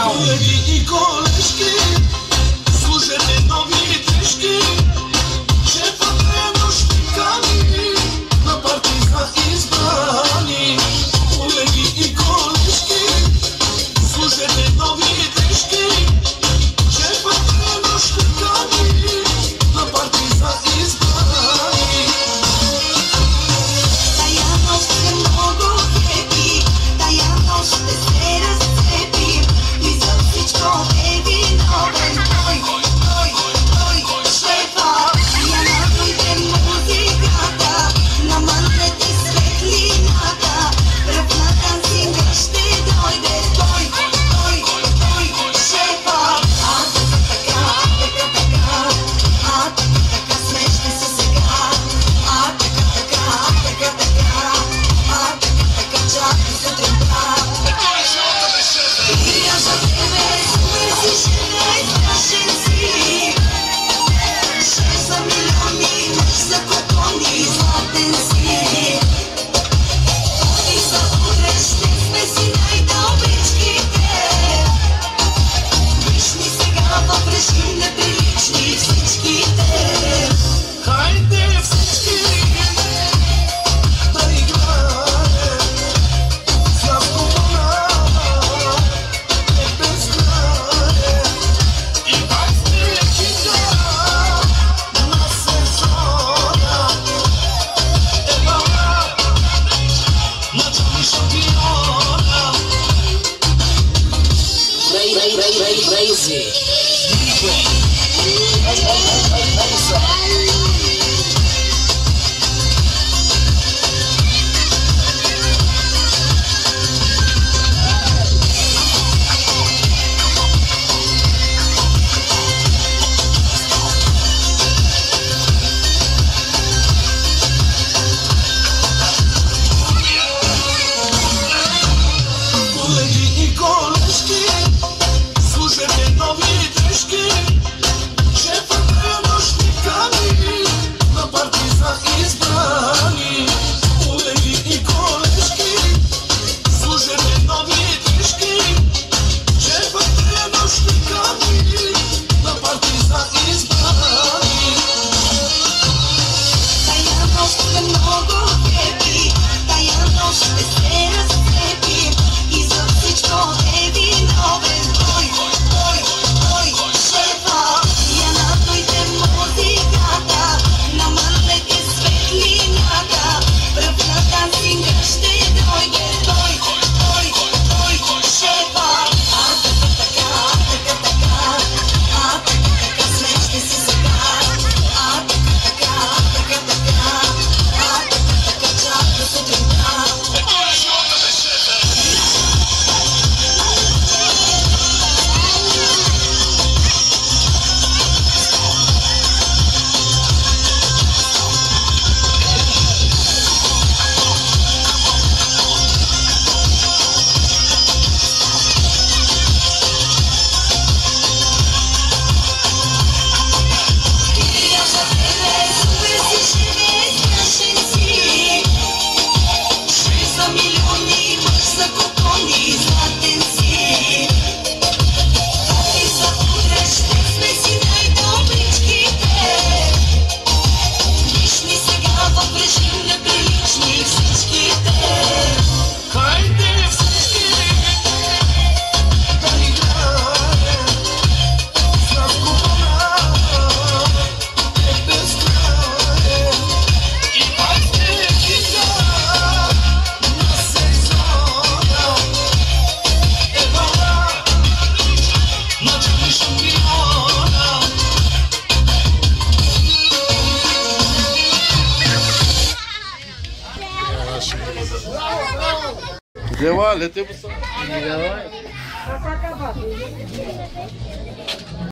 Колеги и колежки, слушайте нови тежки, шефът е нощникани, на партиза избрани. Колеги и колежки, слушайте нови тежки, шефът е нощникани, на партиза избрани. Тая нощ е много хепи, тая нощ ще се разцепи. И за всичко е виновен той, шефа. Я надойде музиката, намънете светлината, пръв на дансинга ще дойде той, шефа. Така, смешни се сега. Така, чакай сутринта. И аз за тебе супер си жене, страшен си. 6 милиони, мъж за купони, златен си. И за утре ще сме си най-добричките. Виж ми сега в режим неприлични всичките. Хайде всички да играем, Славко Бонава е безкраен. И 20 хита на сезона е вълна на Джони шампиона. Crazy. Колеги и колежки, слушайте нови тежки, шефът е нощникани, на партиза избрани. Колеги и колежки, слушайте нови тежки, шефът е нощникани, на партиза избрани. Тая нощ е много хепи, тая нощ ще се разцепи. И за всичко е виновен той, шефа. Я надойде музиката, намънете светлината, пръв на дансинга ще дойде той, шефа. Така, смешни си сега. Така, чакай сутринта. И аз за тебе супер си жене, страшен си. 6 милиони, мъж за купони, златен си. И за утре ще сме си най-добричките. Виж ми сега в режим неприлични всичките. Хайде всички да играем, Славко Бонава е безкраен. И 20 хита на сезона е вълна на Джони шампиона. Дева, лете му са. Давай.